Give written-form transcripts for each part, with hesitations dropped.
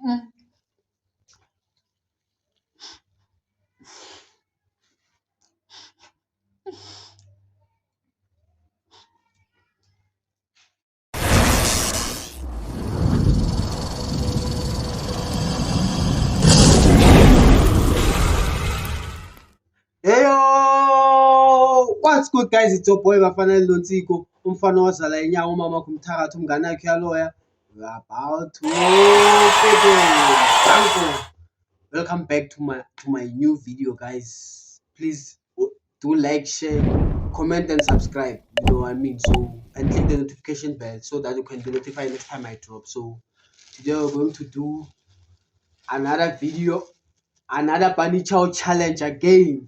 Heyo, what's good guys? It's your boy Bafana Lontiko, umfana wazala inyawo umama kumthakathi umngane wakhe yaloya. We're about to begin. Welcome back to my new video, guys. Please do like, share, comment and subscribe. You know what I mean? So and click the notification bell so that you can be notified next time I drop. So today we're going to do another video, another bunny chow challenge again.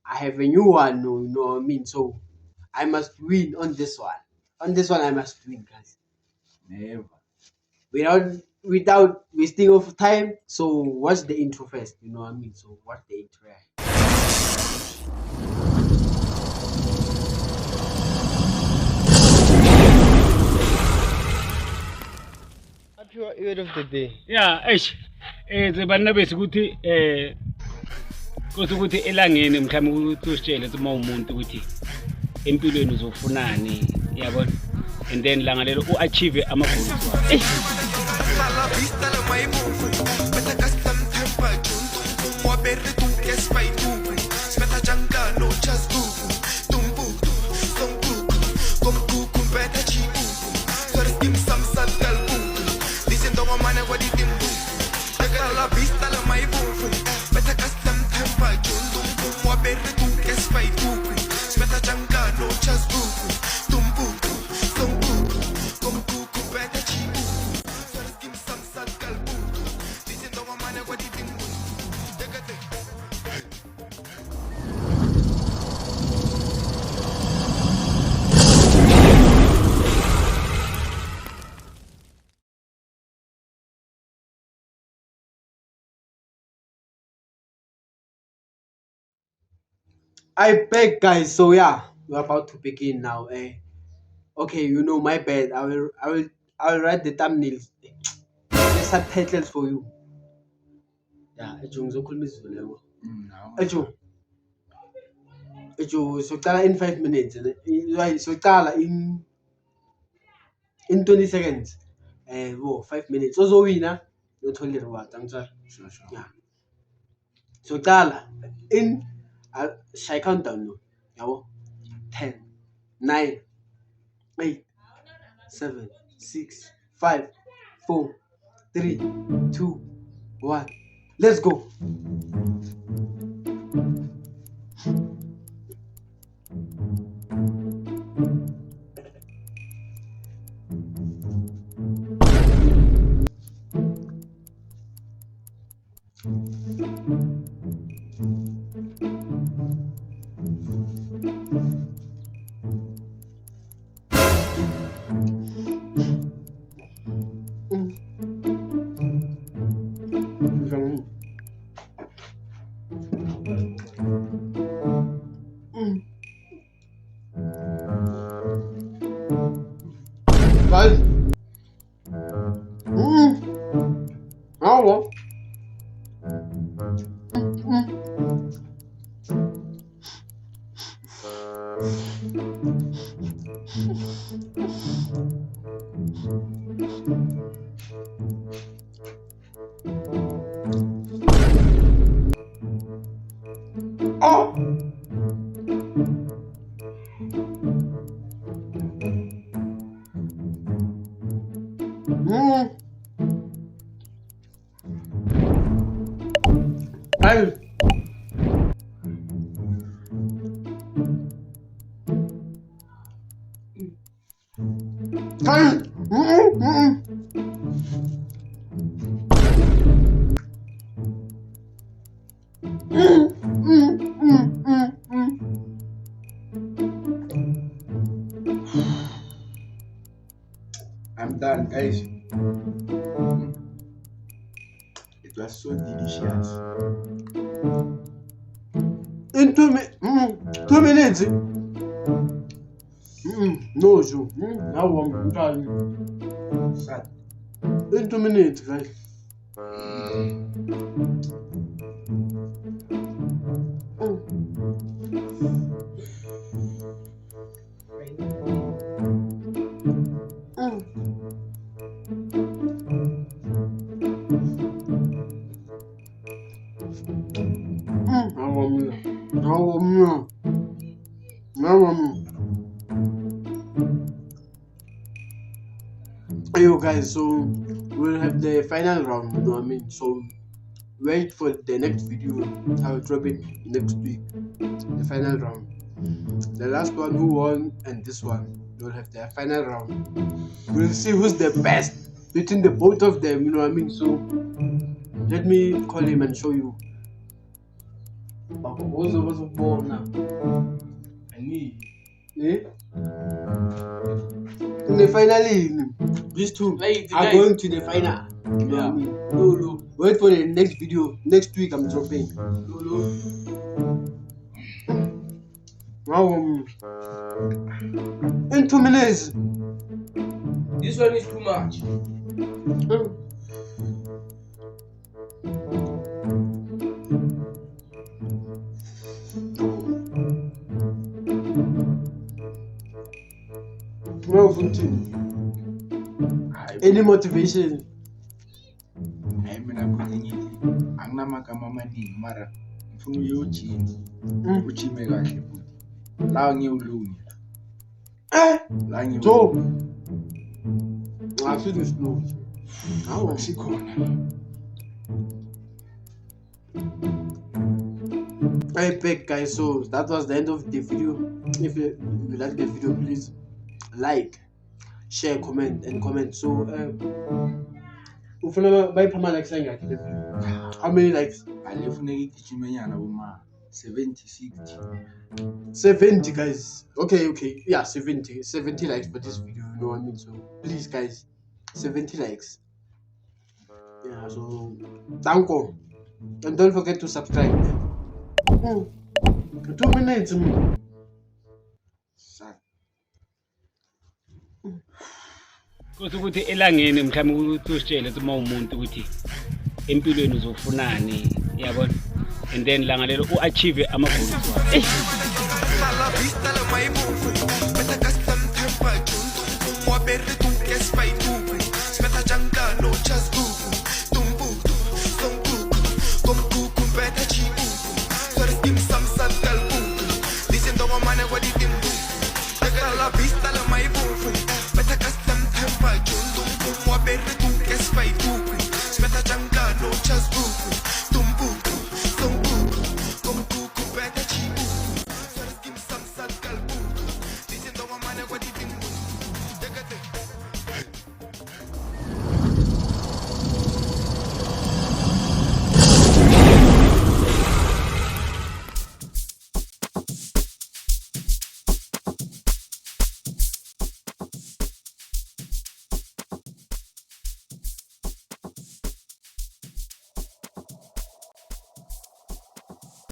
I have a new one, you know what I mean? So I must win on this one. On this one, I must win, guys. Never. Without wasting of time. So watch the intro first, you know what I mean? So watch the intro. Word of the day. Yeah, banna bese ukuthi ukuthi elangeni mhlawumbe ukuthi usitshele ukuthi uma umuntu ukuthi empilweni uzofunani yabona and then langa lelo uachieve ama-goals I beg, guys. So yeah, we're about to begin now. Okay, you know my bad. I will write the thumbnails, the subtitles for you. Yeah, so in 5 minutes. So in 20 seconds. 5 minutes. So winner. You told you what? Sure. Yeah. So in shy countdown no. Yabo. 10, 9, 8, 7, 6, 5, 4, 3, 2, 1. Let's go. Guys. Oh. Guys. I'm done, guys. It was so delicious. In 2 minutes. No, Joe. Now I'm trying. Sad. In 2 minutes, guys. Yo guys, so we'll have the final round, you know what I mean? So wait for the next video. I'll drop it next week. The final round. The last one who won and this one, you'll have the final round. We'll see who's the best between the both of them, you know what I mean? So let me call him and show you. Who's born now? I need. Eh? And then finally, these two are going to the final. You know what I mean? No. Wait for the next video. Next week I'm dropping. Wow. In 2 minutes. This one is too much. No, any motivation? Hayi mina khona ngithi anginamagama amaningi mara ngifuna uyojima ujime kahle futhi la ngiyolunga la Job. I feel slow. Hawu sikhona. Hey back guys, so that was the end of the video. If you like the video, please like, share, comment and comment. So how many likes? Alifuneka igijime nyana boma 70 60. 70 guys. Okay, yeah, 70 likes for this video, you know what I mean? So please guys, 70 likes. Yeah, so thank you, and don't forget to subscribe. 2 minutes. Kuthi ukuthi elangeni mhlawumbe ukuthi usitshele ukuthi uma umuntu ukuthi empilweni uzofunani, yabona, and then langa lelo uachieve ama-goals wakhe. La vista la mai bufu, meta custom tempa, junto con